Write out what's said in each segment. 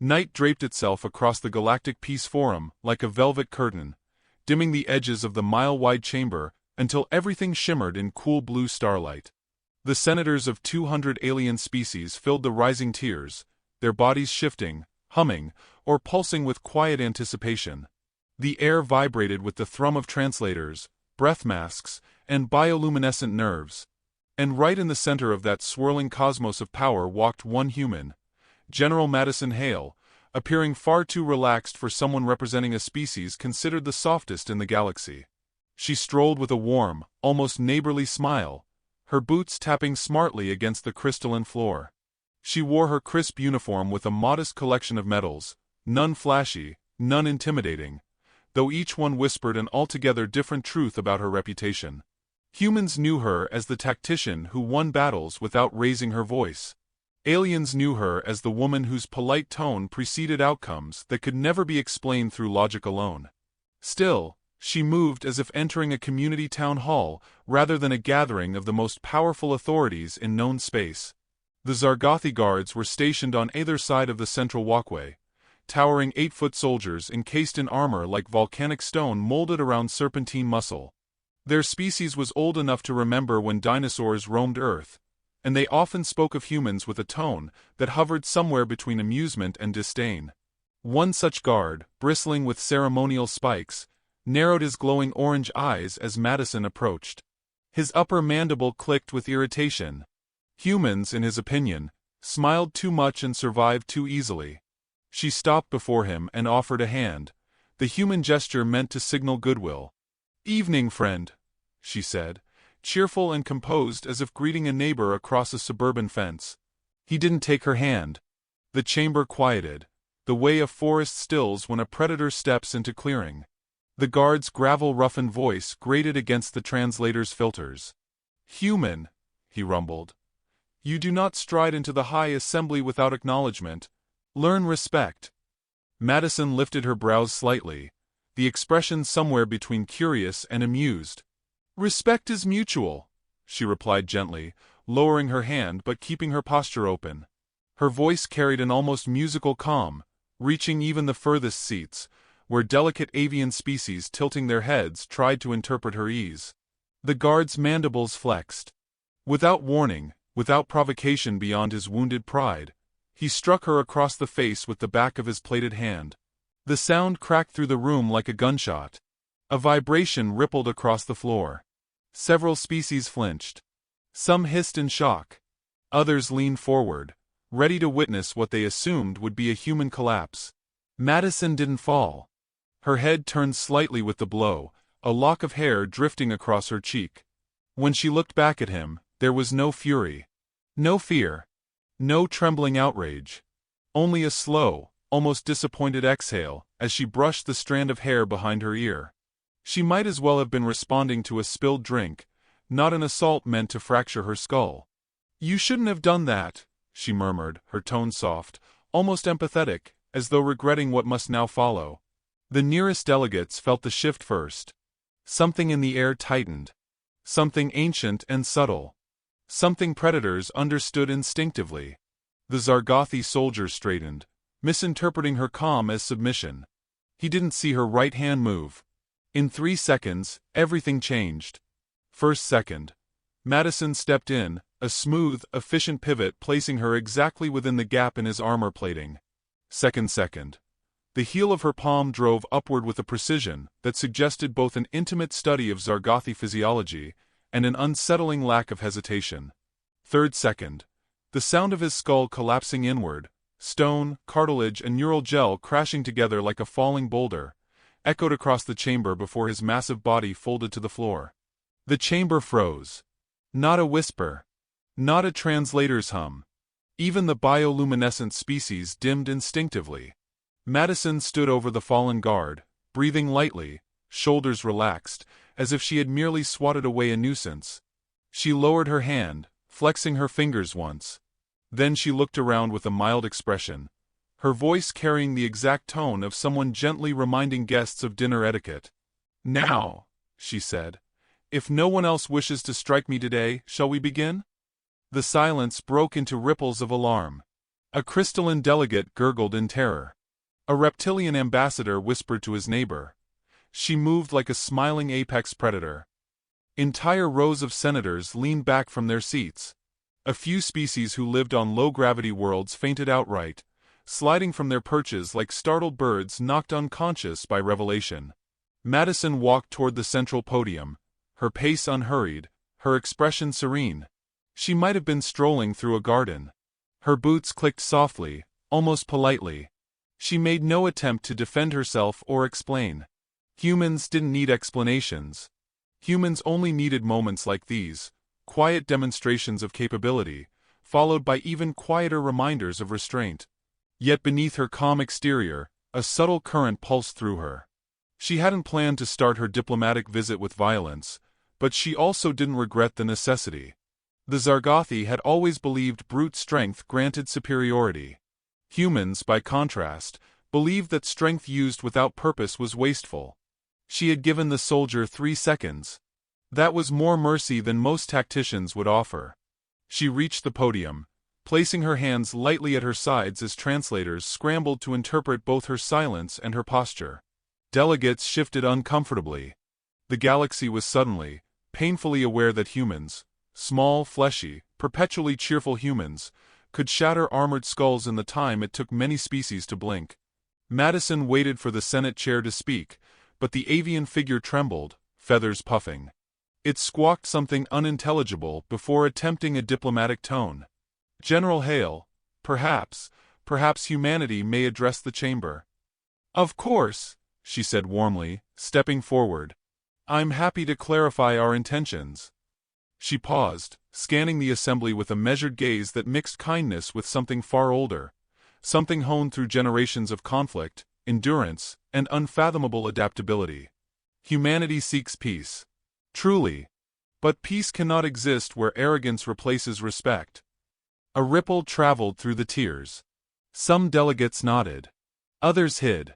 Night draped itself across the Galactic Peace Forum like a velvet curtain, dimming the edges of the mile-wide chamber until everything shimmered in cool blue starlight. The senators of 200 alien species filled the rising tiers, their bodies shifting, humming, or pulsing with quiet anticipation. The air vibrated with the thrum of translators, breath masks, and bioluminescent nerves. And right in the center of that swirling cosmos of power walked one human, General Madison Hale, appearing far too relaxed for someone representing a species considered the softest in the galaxy. She strolled with a warm, almost neighborly smile, her boots tapping smartly against the crystalline floor. She wore her crisp uniform with a modest collection of medals, none flashy, none intimidating, though each one whispered an altogether different truth about her reputation. Humans knew her as the tactician who won battles without raising her voice. Aliens knew her as the woman whose polite tone preceded outcomes that could never be explained through logic alone. Still, she moved as if entering a community town hall rather than a gathering of the most powerful authorities in known space. The Zargothi guards were stationed on either side of the central walkway, towering 8-foot soldiers encased in armor like volcanic stone molded around serpentine muscle. Their species was old enough to remember when dinosaurs roamed Earth, and they often spoke of humans with a tone that hovered somewhere between amusement and disdain. One such guard, bristling with ceremonial spikes, narrowed his glowing orange eyes as Madison approached. His upper mandible clicked with irritation. Humans, in his opinion, smiled too much and survived too easily. She stopped before him and offered a hand, the human gesture meant to signal goodwill. "Evening, friend," she said, cheerful and composed as if greeting a neighbor across a suburban fence. He didn't take her hand. The chamber quieted, the way a forest stills when a predator steps into clearing. The guard's gravel-roughened voice grated against the translator's filters. "Human," he rumbled. "You do not stride into the high assembly without acknowledgement. Learn respect." Madison lifted her brows slightly, the expression somewhere between curious and amused. "Respect is mutual," she replied gently, lowering her hand but keeping her posture open. Her voice carried an almost musical calm, reaching even the furthest seats, where delicate avian species tilting their heads tried to interpret her ease. The guard's mandibles flexed. Without warning, without provocation beyond his wounded pride, he struck her across the face with the back of his plated hand. The sound cracked through the room like a gunshot. A vibration rippled across the floor. Several species flinched. Some hissed in shock. Others leaned forward, ready to witness what they assumed would be a human collapse. Madison didn't fall. Her head turned slightly with the blow, a lock of hair drifting across her cheek. When she looked back at him, there was no fury. No fear. No trembling outrage. Only a slow, almost disappointed exhale as she brushed the strand of hair behind her ear. She might as well have been responding to a spilled drink, not an assault meant to fracture her skull. "You shouldn't have done that," she murmured, her tone soft, almost empathetic, as though regretting what must now follow. The nearest delegates felt the shift first. Something in the air tightened. Something ancient and subtle. Something predators understood instinctively. The Zargothi soldier straightened, misinterpreting her calm as submission. He didn't see her right hand move. In 3 seconds, everything changed. First second. Madison stepped in, a smooth, efficient pivot placing her exactly within the gap in his armor plating. Second. The heel of her palm drove upward with a precision that suggested both an intimate study of Zargothi physiology and an unsettling lack of hesitation. Third second. The sound of his skull collapsing inward, stone, cartilage and neural gel crashing together like a falling boulder, echoed across the chamber before his massive body folded to the floor. The chamber froze. Not a whisper. Not a translator's hum. Even the bioluminescent species dimmed instinctively. Madison stood over the fallen guard, breathing lightly, shoulders relaxed, as if she had merely swatted away a nuisance. She lowered her hand, flexing her fingers once. Then she looked around with a mild expression, her voice carrying the exact tone of someone gently reminding guests of dinner etiquette. "Now," she said, "if no one else wishes to strike me today, shall we begin?" The silence broke into ripples of alarm. A crystalline delegate gurgled in terror. A reptilian ambassador whispered to his neighbor. She moved like a smiling apex predator. Entire rows of senators leaned back from their seats. A few species who lived on low-gravity worlds fainted outright, sliding from their perches like startled birds knocked unconscious by revelation. Madison walked toward the central podium, her pace unhurried, her expression serene. She might have been strolling through a garden. Her boots clicked softly, almost politely. She made no attempt to defend herself or explain. Humans didn't need explanations. Humans only needed moments like these, quiet demonstrations of capability, followed by even quieter reminders of restraint. Yet beneath her calm exterior, a subtle current pulsed through her. She hadn't planned to start her diplomatic visit with violence, but she also didn't regret the necessity. The Zargothi had always believed brute strength granted superiority. Humans, by contrast, believed that strength used without purpose was wasteful. She had given the soldier 3 seconds. That was more mercy than most tacticians would offer. She reached the podium, placing her hands lightly at her sides as translators scrambled to interpret both her silence and her posture. Delegates shifted uncomfortably. The galaxy was suddenly, painfully aware that humans, small, fleshy, perpetually cheerful humans, could shatter armored skulls in the time it took many species to blink. Madison waited for the Senate chair to speak, but the avian figure trembled, feathers puffing. It squawked something unintelligible before attempting a diplomatic tone. General Hale, perhaps humanity may address the chamber. Of course, she said warmly, stepping forward. I'm happy to clarify our intentions. She paused, scanning the assembly with a measured gaze that mixed kindness with something far older, something honed through generations of conflict, endurance, and unfathomable adaptability. Humanity seeks peace. Truly. But peace cannot exist where arrogance replaces respect. A ripple traveled through the tiers. Some delegates nodded. Others hid.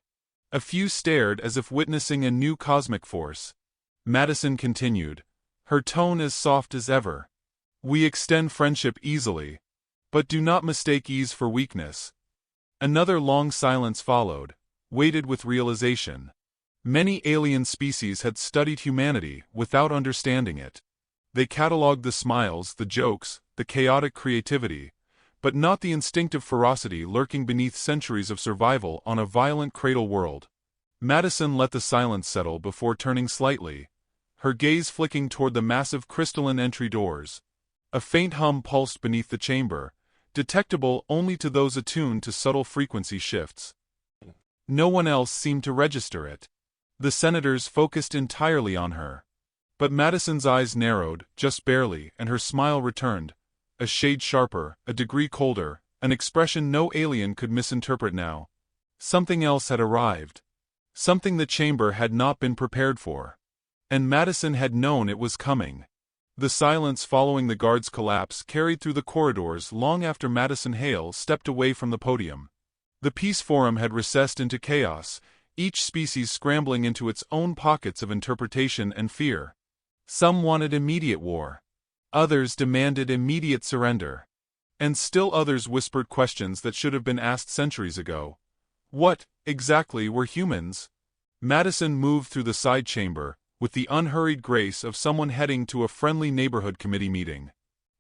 A few stared as if witnessing a new cosmic force. Madison continued, her tone as soft as ever. We extend friendship easily. But do not mistake ease for weakness. Another long silence followed, weighted with realization. Many alien species had studied humanity without understanding it. They catalogued the smiles, the jokes, the chaotic creativity, but not the instinctive ferocity lurking beneath centuries of survival on a violent cradle world. Madison let the silence settle before turning slightly, her gaze flicking toward the massive crystalline entry doors. A faint hum pulsed beneath the chamber, detectable only to those attuned to subtle frequency shifts. No one else seemed to register it. The senators focused entirely on her. But Madison's eyes narrowed, just barely, and her smile returned, a shade sharper, a degree colder, an expression no alien could misinterpret now. Something else had arrived. Something the chamber had not been prepared for. And Madison had known it was coming. The silence following the guard's collapse carried through the corridors long after Madison Hale stepped away from the podium. The Peace Forum had recessed into chaos, each species scrambling into its own pockets of interpretation and fear. Some wanted immediate war. Others demanded immediate surrender. And still others whispered questions that should have been asked centuries ago. What, exactly, were humans? Madison moved through the side chamber, with the unhurried grace of someone heading to a friendly neighborhood committee meeting.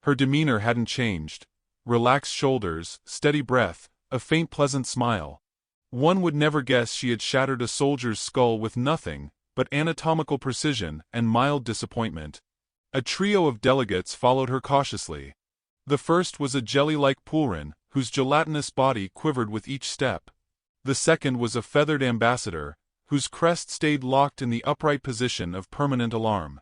Her demeanor hadn't changed. Relaxed shoulders, steady breath, a faint pleasant smile. One would never guess she had shattered a soldier's skull with nothing but anatomical precision and mild disappointment. A trio of delegates followed her cautiously. The first was a jelly-like pulrin, whose gelatinous body quivered with each step. The second was a feathered ambassador, whose crest stayed locked in the upright position of permanent alarm.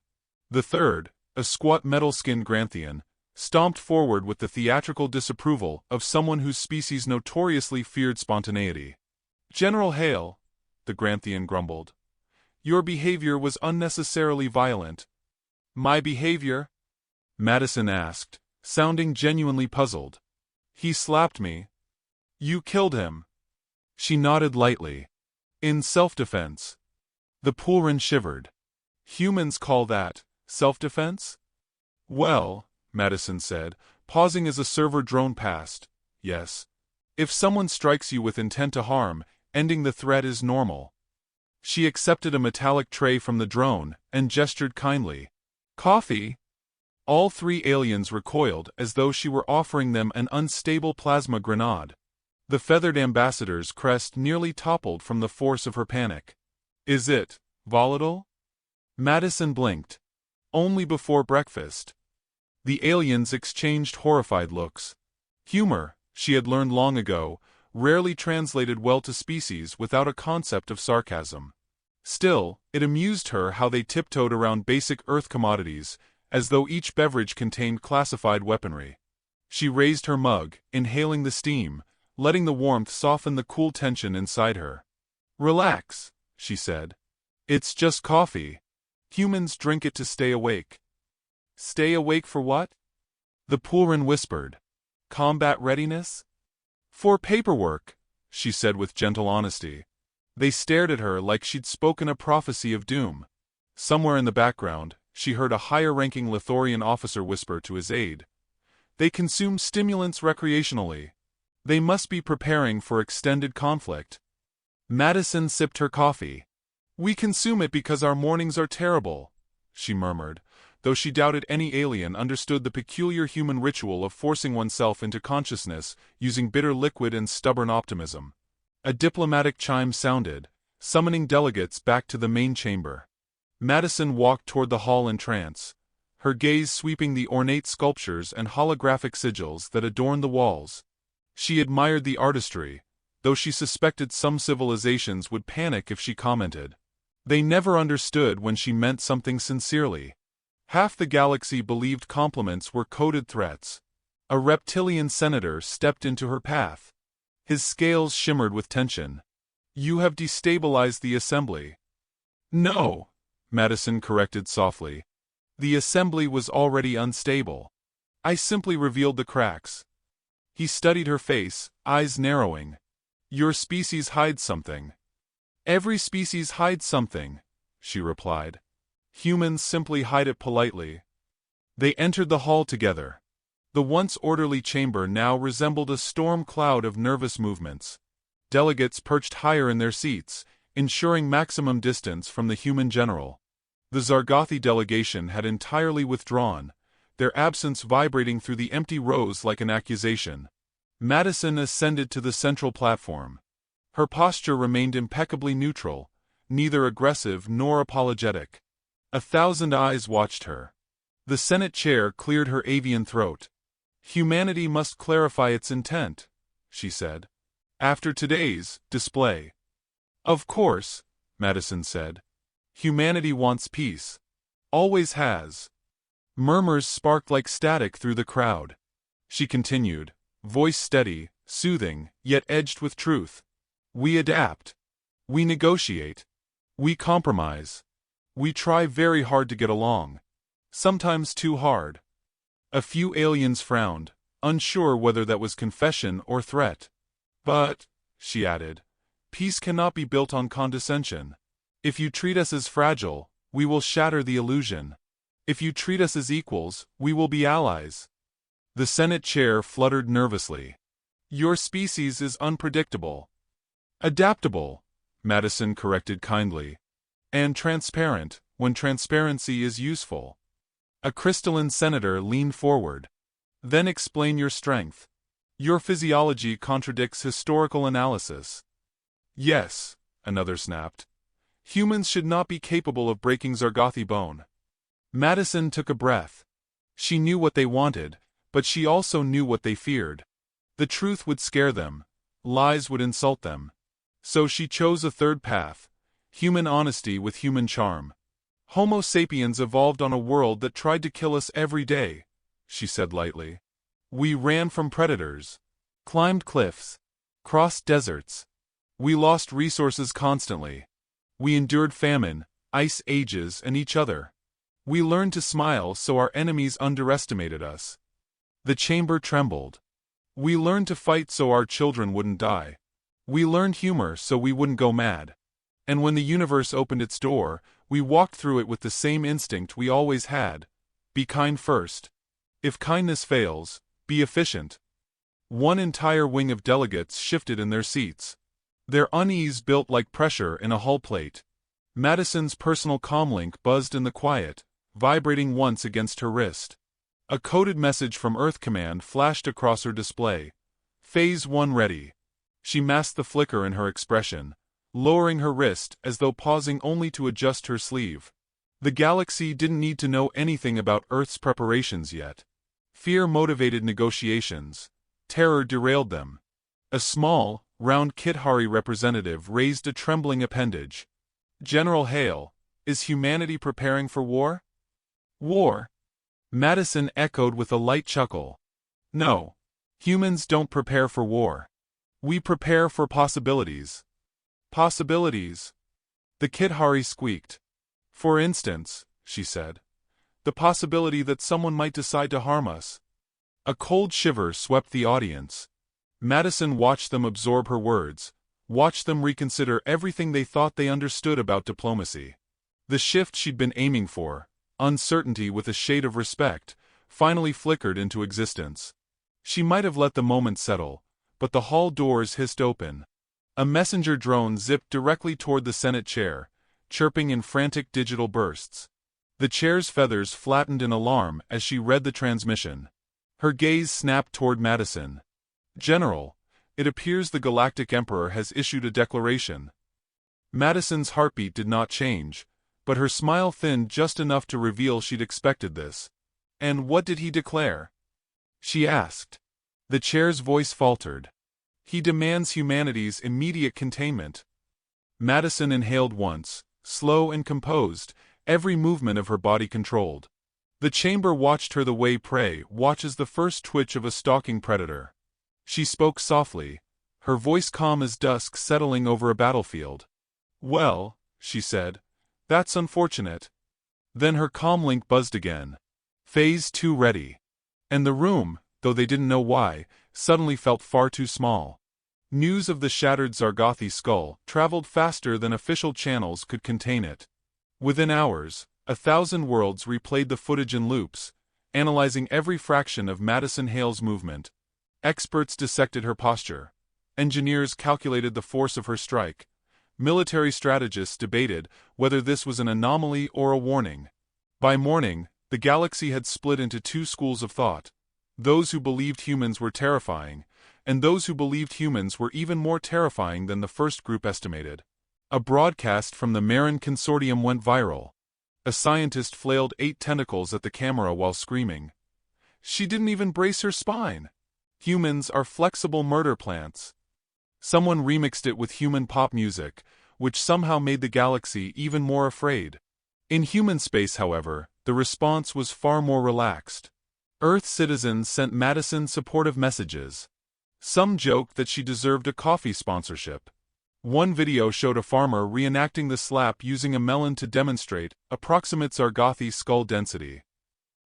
The third, a squat metal-skinned Granthian, stomped forward with the theatrical disapproval of someone whose species notoriously feared spontaneity. General Hale, the Granthian grumbled. Your behavior was unnecessarily violent. My behavior? Madison asked, sounding genuinely puzzled. He slapped me. You killed him. She nodded lightly. In self-defense. The pulrin shivered. Humans call that self-defense? Well, Madison said, pausing as a server droned past. Yes. If someone strikes you with intent to harm, ending the threat is normal. She accepted a metallic tray from the drone and gestured kindly. Coffee? All three aliens recoiled as though she were offering them an unstable plasma grenade. The feathered ambassador's crest nearly toppled from the force of her panic. Is it volatile? Madison blinked. Only before breakfast. The aliens exchanged horrified looks. Humor, she had learned long ago, rarely translated well to species without a concept of sarcasm. Still, it amused her how they tiptoed around basic Earth commodities, as though each beverage contained classified weaponry. She raised her mug, inhaling the steam, letting the warmth soften the cool tension inside her. Relax, she said. It's just coffee. Humans drink it to stay awake. Stay awake for what? The Pulrin whispered. Combat readiness? For paperwork, she said with gentle honesty. They stared at her like she'd spoken a prophecy of doom. Somewhere in the background, she heard a higher-ranking Lithorian officer whisper to his aide. They consume stimulants recreationally. They must be preparing for extended conflict. Madison sipped her coffee. We consume it because our mornings are terrible, she murmured, though she doubted any alien understood the peculiar human ritual of forcing oneself into consciousness using bitter liquid and stubborn optimism. A diplomatic chime sounded, summoning delegates back to the main chamber. Madison walked toward the hall in trance, her gaze sweeping the ornate sculptures and holographic sigils that adorned the walls. She admired the artistry, though she suspected some civilizations would panic if she commented. They never understood when she meant something sincerely. Half the galaxy believed compliments were coded threats. A reptilian senator stepped into her path. His scales shimmered with tension. You have destabilized the assembly. No, Madison corrected softly. The assembly was already unstable. I simply revealed the cracks. He studied her face, eyes narrowing. Your species hides something. Every species hides something, she replied. Humans simply hide it politely. They entered the hall together. The once orderly chamber now resembled a storm cloud of nervous movements. Delegates perched higher in their seats, ensuring maximum distance from the human general. The Zargothi delegation had entirely withdrawn, their absence vibrating through the empty rows like an accusation. Madison ascended to the central platform. Her posture remained impeccably neutral, neither aggressive nor apologetic. 1,000 eyes watched her. The Senate chair cleared her avian throat. Humanity must clarify its intent, she said. After today's display. Of course, Madison said. Humanity wants peace. Always has. Murmurs sparked like static through the crowd. She continued, voice steady, soothing, yet edged with truth. We adapt. We negotiate. We compromise. We try very hard to get along. Sometimes too hard. A few aliens frowned, unsure whether that was confession or threat. But, she added, peace cannot be built on condescension. If you treat us as fragile, we will shatter the illusion. If you treat us as equals, we will be allies. The Senate chair fluttered nervously. Your species is unpredictable. Adaptable, Madison corrected kindly. And transparent, when transparency is useful. A crystalline senator leaned forward. Then explain your strength. Your physiology contradicts historical analysis. Yes, another snapped. Humans should not be capable of breaking Zargothi bone. Madison took a breath. She knew what they wanted, but she also knew what they feared. The truth would scare them. Lies would insult them. So she chose a third path. Human honesty with human charm. Homo sapiens evolved on a world that tried to kill us every day, she said lightly. We ran from predators. Climbed cliffs. Crossed deserts. We lost resources constantly. We endured famine, ice ages, and each other. We learned to smile so our enemies underestimated us. The chamber trembled. We learned to fight so our children wouldn't die. We learned humor so we wouldn't go mad. And when the universe opened its door, we walked through it with the same instinct we always had. Be kind first. If kindness fails, be efficient. One entire wing of delegates shifted in their seats. Their unease built like pressure in a hull plate. Madison's personal comlink buzzed in the quiet, vibrating once against her wrist. A coded message from Earth Command flashed across her display. Phase 1 ready. She masked the flicker in her expression, lowering her wrist as though pausing only to adjust her sleeve. The galaxy didn't need to know anything about Earth's preparations yet. Fear motivated negotiations. Terror derailed them. A small, round Kithari representative raised a trembling appendage. General Hale, is humanity preparing for war? War? Madison echoed with a light chuckle. No. Humans don't prepare for war. We prepare for possibilities. Possibilities? The Kithari squeaked. For instance, she said, the possibility that someone might decide to harm us. A cold shiver swept the audience. Madison watched them absorb her words, watched them reconsider everything they thought they understood about diplomacy. The shift she'd been aiming for, uncertainty with a shade of respect, finally flickered into existence. She might have let the moment settle, but the hall doors hissed open. A messenger drone zipped directly toward the Senate chair, chirping in frantic digital bursts. The chair's feathers flattened in alarm as she read the transmission. Her gaze snapped toward Madison. General, it appears the Galactic Emperor has issued a declaration. Madison's heartbeat did not change, but her smile thinned just enough to reveal she'd expected this. And what did he declare? She asked. The chair's voice faltered. He demands humanity's immediate containment. Madison inhaled once, slow and composed, every movement of her body controlled. The chamber watched her the way prey watches the first twitch of a stalking predator. She spoke softly, her voice calm as dusk settling over a battlefield. Well, she said, that's unfortunate. Then her comlink buzzed again. Phase 2 ready. And the room, though they didn't know why, suddenly felt far too small. News of the shattered Zargothi skull traveled faster than official channels could contain it. Within hours, 1,000 worlds replayed the footage in loops, analyzing every fraction of Madison Hale's movement. Experts dissected her posture. Engineers calculated the force of her strike. Military strategists debated whether this was an anomaly or a warning. By morning, the galaxy had split into two schools of thought. Those who believed humans were terrifying, and those who believed humans were even more terrifying than the first group estimated. A broadcast from the Marin Consortium went viral. A scientist flailed 8 tentacles at the camera while screaming. She didn't even brace her spine. Humans are flexible murder plants. Someone remixed it with human pop music, which somehow made the galaxy even more afraid. In human space, however, the response was far more relaxed. Earth citizens sent Madison supportive messages. Some joked that she deserved a coffee sponsorship. One video showed a farmer reenacting the slap using a melon to demonstrate approximate Zargothi skull density.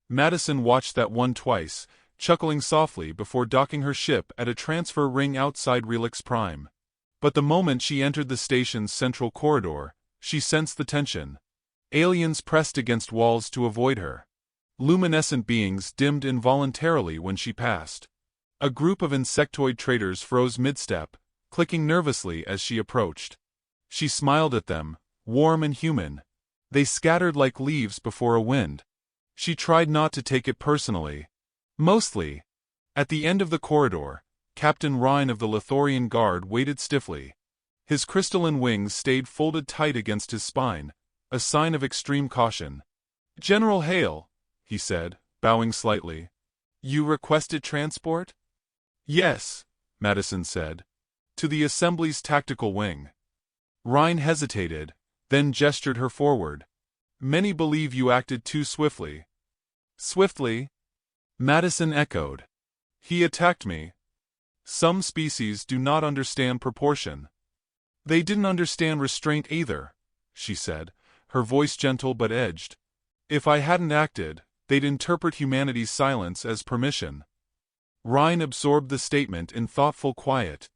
Madison watched that one twice, chuckling softly before docking her ship at a transfer ring outside Relix Prime. But the moment she entered the station's central corridor, she sensed the tension. Aliens pressed against walls to avoid her. Luminescent beings dimmed involuntarily when she passed. A group of insectoid traders froze mid-step, clicking nervously as she approached. She smiled at them, warm and human. They scattered like leaves before a wind. She tried not to take it personally. Mostly. At the end of the corridor, Captain Rhine of the Lithorian Guard waited stiffly. His crystalline wings stayed folded tight against his spine, a sign of extreme caution. General Hale, he said, bowing slightly. You requested transport? Yes, Madison said. To the Assembly's tactical wing. Rhine hesitated, then gestured her forward. Many believe you acted too swiftly. Swiftly? Madison echoed. He attacked me. Some species do not understand proportion. They didn't understand restraint either, she said, her voice gentle but edged. If I hadn't acted, they'd interpret humanity's silence as permission. Rhine absorbed the statement in thoughtful quiet.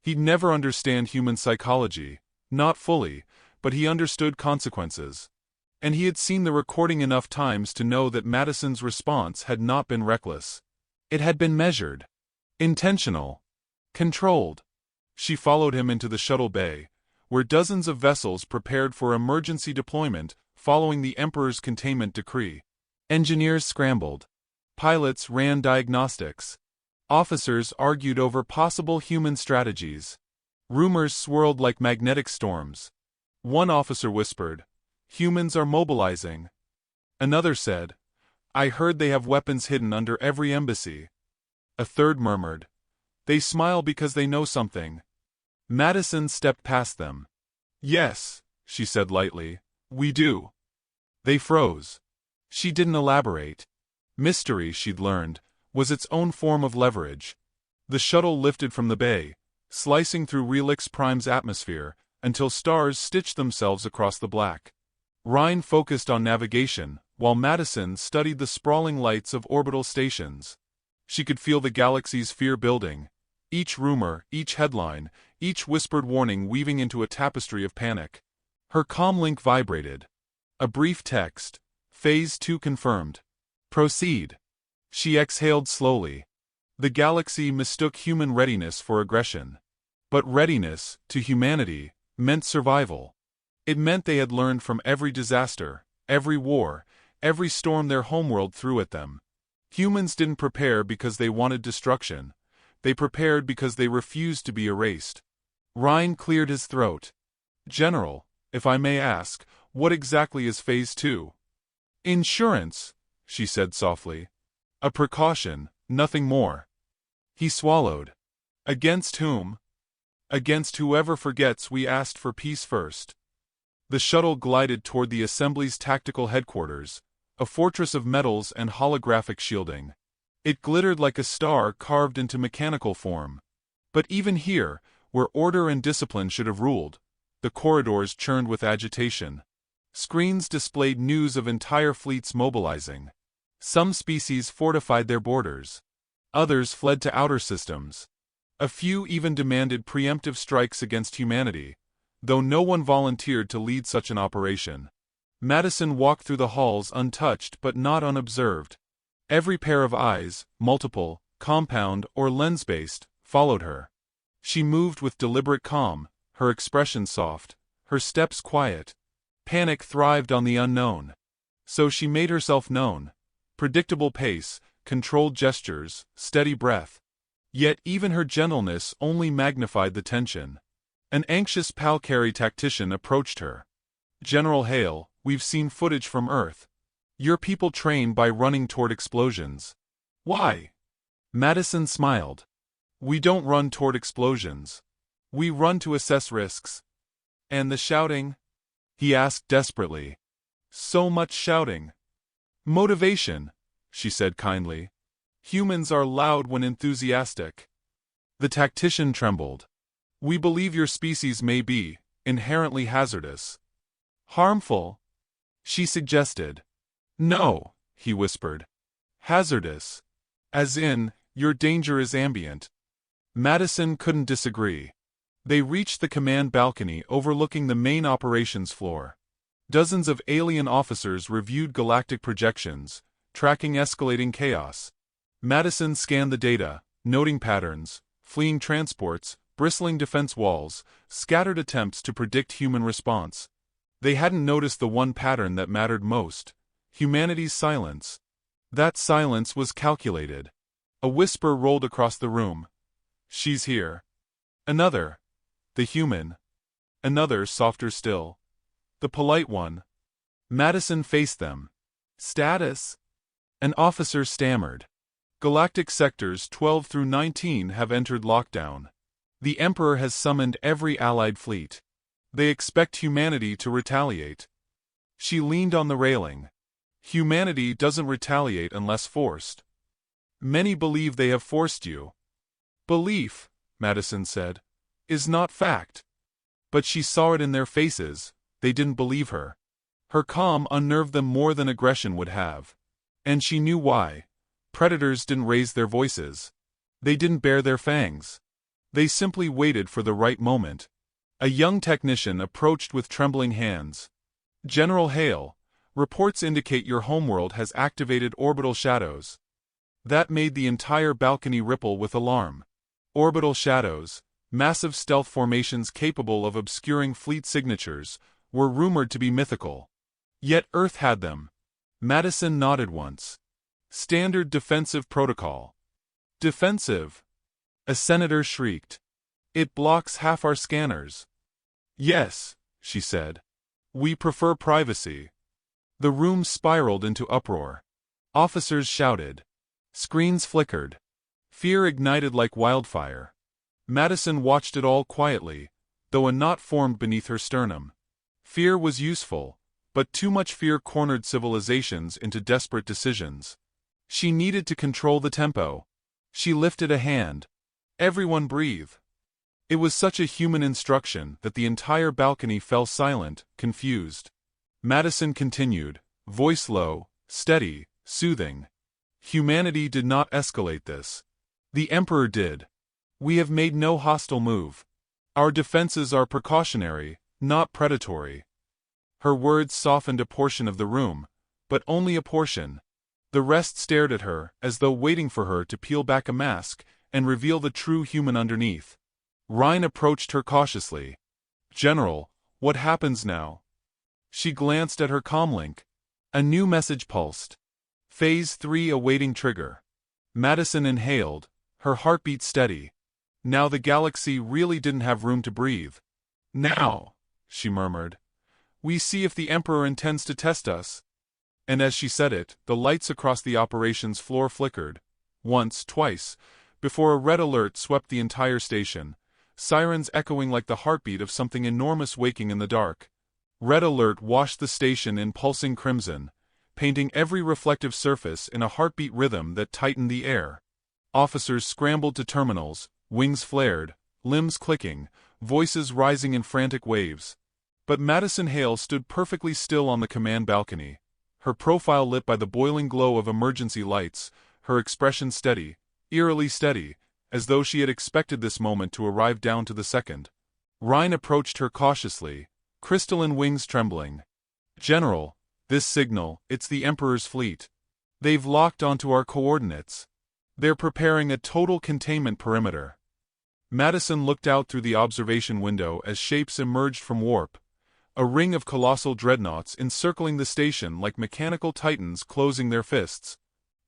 He'd never understand human psychology, not fully, but he understood consequences. And he had seen the recording enough times to know that Madison's response had not been reckless. It had been measured. Intentional. Controlled. She followed him into the shuttle bay, where dozens of vessels prepared for emergency deployment following the Emperor's containment decree. Engineers scrambled. Pilots ran diagnostics. Officers argued over possible human strategies. Rumors swirled like magnetic storms. One officer whispered, "Humans are mobilizing." Another said, "I heard they have weapons hidden under every embassy." A third murmured, "They smile because they know something." Madison stepped past them. "Yes," she said lightly, "we do." They froze. She didn't elaborate. Mystery, she'd learned, was its own form of leverage. The shuttle lifted from the bay, slicing through Relix Prime's atmosphere, until stars stitched themselves across the black. Rhine focused on navigation, while Madison studied the sprawling lights of orbital stations. She could feel the galaxy's fear building, each rumor, each headline, each whispered warning weaving into a tapestry of panic. Her comm link vibrated. A brief text. Phase 2 confirmed. Proceed. She exhaled slowly. The galaxy mistook human readiness for aggression. But readiness, to humanity, meant survival. It meant they had learned from every disaster, every war, every storm their homeworld threw at them. Humans didn't prepare because they wanted destruction. They prepared because they refused to be erased. Rhine cleared his throat. "General, if I may ask, what exactly is Phase 2? "Insurance," she said softly. "A precaution, nothing more." He swallowed. "Against whom?" "Against whoever forgets we asked for peace first." The shuttle glided toward the Assembly's tactical headquarters, a fortress of metals and holographic shielding. It glittered like a star carved into mechanical form. But even here, where order and discipline should have ruled, the corridors churned with agitation. Screens displayed news of entire fleets mobilizing. Some species fortified their borders. Others fled to outer systems. A few even demanded preemptive strikes against humanity, though no one volunteered to lead such an operation. Madison walked through the halls untouched but not unobserved. Every pair of eyes, multiple, compound, or lens-based, followed her. She moved with deliberate calm, her expression soft, her steps quiet. Panic thrived on the unknown. So she made herself known. Predictable pace, controlled gestures, steady breath. Yet even her gentleness only magnified the tension. An anxious Palcari tactician approached her. "General Hale, we've seen footage from Earth. Your people train by running toward explosions." "Why?" Madison smiled. "We don't run toward explosions. We run to assess risks." "And the shouting?" he asked desperately. "So much shouting." "Motivation," she said kindly. "Humans are loud when enthusiastic." The tactician trembled. "We believe your species may be inherently hazardous." "Harmful?" she suggested. "No," he whispered. "Hazardous. As in, your danger is ambient." Madison couldn't disagree. They reached the command balcony overlooking the main operations floor. Dozens of alien officers reviewed galactic projections, tracking escalating chaos. Madison scanned the data, noting patterns, fleeing transports, bristling defense walls, scattered attempts to predict human response. They hadn't noticed the one pattern that mattered most: humanity's silence. That silence was calculated. A whisper rolled across the room. "She's here." Another. "The human." Another, softer still. "The polite one." Madison faced them. "Status?" An officer stammered. "Galactic sectors 12 through 19 have entered lockdown. The Emperor has summoned every allied fleet. They expect humanity to retaliate." She leaned on the railing. "Humanity doesn't retaliate unless forced. Many believe they have forced you." "Belief," Madison said, "is not fact." But she saw it in their faces. They didn't believe her. Her calm unnerved them more than aggression would have. And she knew why. Predators didn't raise their voices. They didn't bare their fangs. They simply waited for the right moment. A young technician approached with trembling hands. "General Hale, reports indicate your homeworld has activated orbital shadows." That made the entire balcony ripple with alarm. Orbital shadows, massive stealth formations capable of obscuring fleet signatures, were rumored to be mythical. Yet Earth had them. Madison nodded once. Standard defensive protocol. Defensive? A senator shrieked. It blocks half our scanners. Yes, she said. We prefer privacy. The room spiraled into uproar. Officers shouted. Screens flickered. Fear ignited like wildfire. Madison watched it all quietly, though a knot formed beneath her sternum. Fear was useful, but too much fear cornered civilizations into desperate decisions. She needed to control the tempo. She lifted a hand. Everyone breathe. It was such a human instruction that the entire balcony fell silent, confused. Madison continued, voice low, steady, soothing. Humanity did not escalate this. The Emperor did. We have made no hostile move. Our defenses are precautionary, not predatory. Her words softened a portion of the room, but only a portion. The rest stared at her, as though waiting for her to peel back a mask and reveal the true human underneath. Ryan approached her cautiously. General, what happens now? She glanced at her comlink. A new message pulsed. Phase 3 awaiting trigger. Madison inhaled, her heartbeat steady. Now the galaxy really didn't have room to breathe. Now, she murmured, we see if the Emperor intends to test us. And as she said it, the lights across the operations floor flickered. Once, twice, before a red alert swept the entire station, sirens echoing like the heartbeat of something enormous waking in the dark. Red alert washed the station in pulsing crimson, painting every reflective surface in a heartbeat rhythm that tightened the air. Officers scrambled to terminals, wings flared, limbs clicking, voices rising in frantic waves. But Madison Hale stood perfectly still on the command balcony, her profile lit by the boiling glow of emergency lights, her expression steady, eerily steady, as though she had expected this moment to arrive down to the second. Ryan approached her cautiously, crystalline wings trembling. General, this signal, it's the Emperor's fleet. They've locked onto our coordinates. They're preparing a total containment perimeter. Madison looked out through the observation window as shapes emerged from warp, a ring of colossal dreadnoughts encircling the station like mechanical titans closing their fists.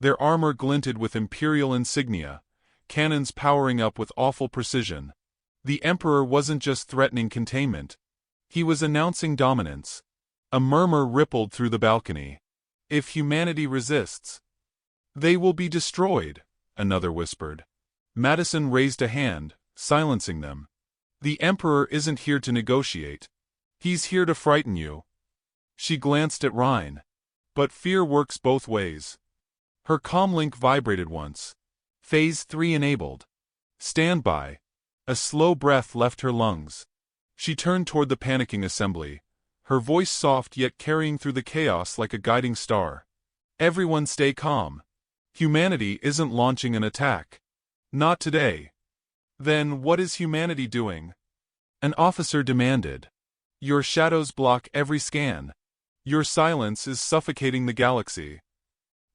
Their armor glinted with imperial insignia, cannons powering up with awful precision. The Emperor wasn't just threatening containment. He was announcing dominance. A murmur rippled through the balcony. If humanity resists, they will be destroyed, another whispered. Madison raised a hand, silencing them. The Emperor isn't here to negotiate. He's here to frighten you. She glanced at Ryan. But fear works both ways. Her comlink vibrated once. Phase 3 enabled. Stand by. A slow breath left her lungs. She turned toward the panicking assembly, her voice soft yet carrying through the chaos like a guiding star. Everyone stay calm. Humanity isn't launching an attack. Not today. Then what is humanity doing? An officer demanded. Your shadows block every scan. Your silence is suffocating the galaxy.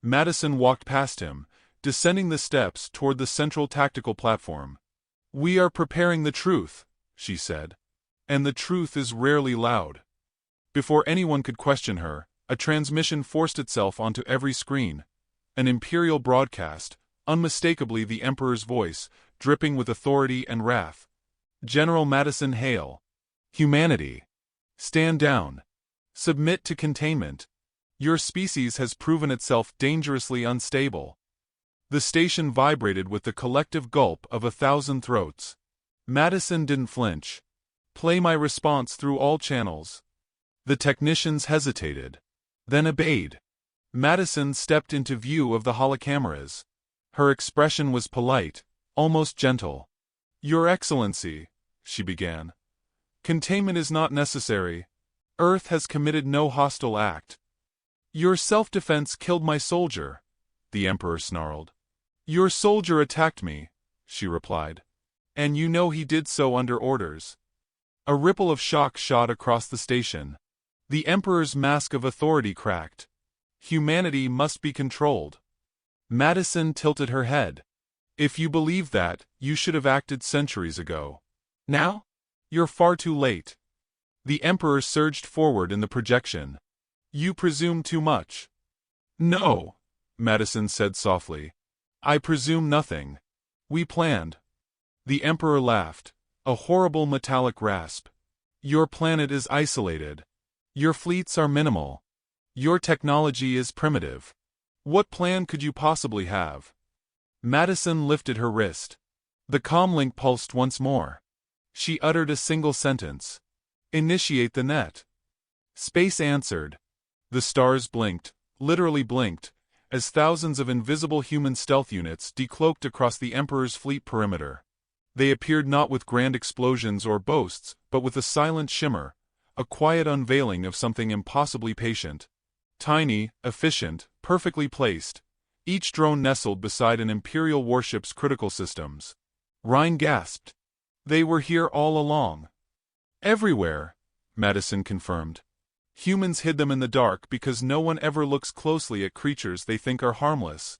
Madison walked past him, descending the steps toward the central tactical platform. We are preparing the truth, she said. And the truth is rarely loud. Before anyone could question her, a transmission forced itself onto every screen. An imperial broadcast, unmistakably the Emperor's voice, dripping with authority and wrath. General Madison Hale. Humanity. Stand down. Submit to containment. Your species has proven itself dangerously unstable. The station vibrated with the collective gulp of 1,000 throats. Madison didn't flinch. Play my response through all channels. The technicians hesitated, then obeyed. Madison stepped into view of the holocameras. Her expression was polite, almost gentle. Your Excellency, she began. Containment is not necessary. Earth has committed no hostile act. Your self-defense killed my soldier, the Emperor snarled. Your soldier attacked me, she replied. And you know he did so under orders. A ripple of shock shot across the station. The Emperor's mask of authority cracked. Humanity must be controlled. Madison tilted her head. If you believe that, you should have acted centuries ago. Now? You're far too late. The Emperor surged forward in the projection. You presume too much. No, Madison said softly. I presume nothing. We planned. The Emperor laughed, a horrible metallic rasp. Your planet is isolated. Your fleets are minimal. Your technology is primitive. What plan could you possibly have? Madison lifted her wrist. The comlink pulsed once more. She uttered a single sentence. Initiate the net. Space answered. The stars blinked, literally blinked, as thousands of invisible human stealth units decloaked across the Emperor's fleet perimeter. They appeared not with grand explosions or boasts, but with a silent shimmer, a quiet unveiling of something impossibly patient. Tiny, efficient, perfectly placed, each drone nestled beside an Imperial warship's critical systems. Rhine gasped. They were here all along. Everywhere, Madison confirmed. Humans hid them in the dark because no one ever looks closely at creatures they think are harmless.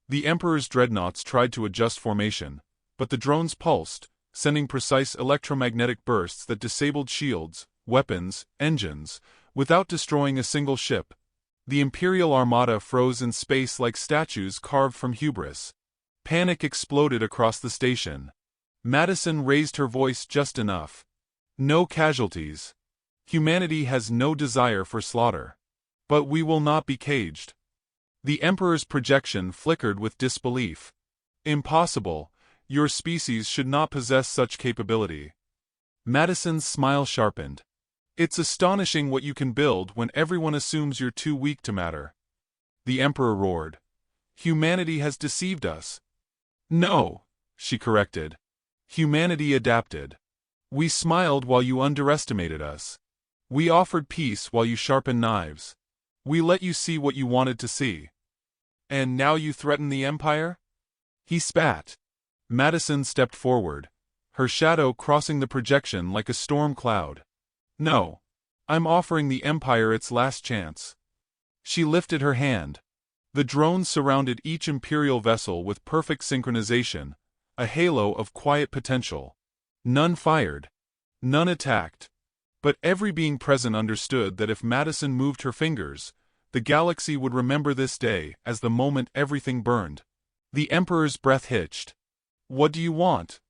The Emperor's dreadnoughts tried to adjust formation, but the drones pulsed, sending precise electromagnetic bursts that disabled shields, weapons, engines, without destroying a single ship. The Imperial Armada froze in space like statues carved from hubris. Panic exploded across the station. Madison raised her voice just enough. No casualties. Humanity has no desire for slaughter. But we will not be caged. The Emperor's projection flickered with disbelief. Impossible. Your species should not possess such capability. Madison's smile sharpened. It's astonishing what you can build when everyone assumes you're too weak to matter. The Emperor roared. Humanity has deceived us. No, she corrected. Humanity adapted. We smiled while you underestimated us. We offered peace while you sharpened knives. We let you see what you wanted to see. And now you threaten the Empire? He spat. Madison stepped forward, her shadow crossing the projection like a storm cloud. No. I'm offering the Empire its last chance. She lifted her hand. The drones surrounded each Imperial vessel with perfect synchronization, a halo of quiet potential. None fired. None attacked. But every being present understood that if Madison moved her fingers, the galaxy would remember this day as the moment everything burned. The Emperor's breath hitched. What do you want?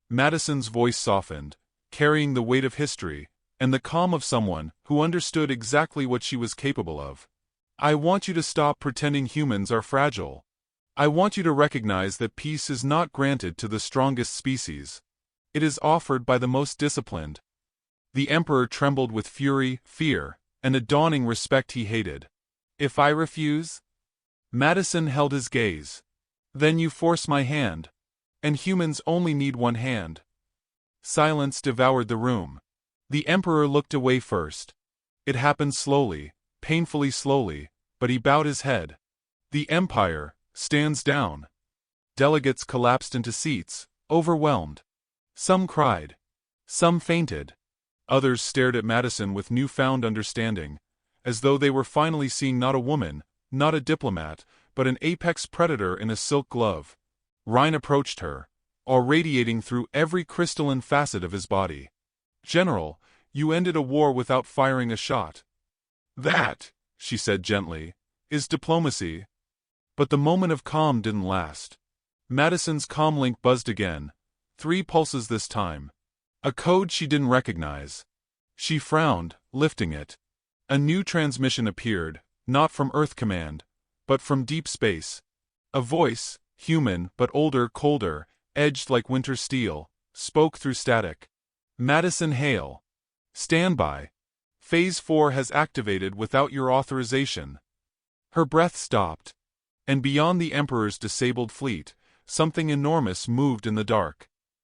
Madison's voice softened, carrying the weight of history, and the calm of someone who understood exactly what she was capable of. I want you to stop pretending humans are fragile. I want you to recognize that peace is not granted to the strongest species. It is offered by the most disciplined. The Emperor trembled with fury, fear, and a dawning respect he hated. If I refuse? Madison held his gaze. Then you force my hand. And humans only need one hand. Silence devoured the room. The Emperor looked away first. It happened slowly, painfully slowly, but he bowed his head. The Empire stands down. Delegates collapsed into seats, overwhelmed. Some cried. Some fainted. Others stared at Madison with newfound understanding, as though they were finally seeing not a woman, not a diplomat, but an apex predator in a silk glove. Rhine approached her, all radiating through every crystalline facet of his body. General, you ended a war without firing a shot. That, she said gently, is diplomacy. But the moment of calm didn't last. Madison's comlink buzzed again, 3 pulses this time. A code she didn't recognize. She frowned, lifting it. A new transmission appeared, not from Earth Command, but from deep space. A voice, human but older, colder, edged like winter steel, spoke through static. Madison Hale. Stand by. Phase 4 has activated without your authorization. Her breath stopped. And beyond the Emperor's disabled fleet, something enormous moved in the dark.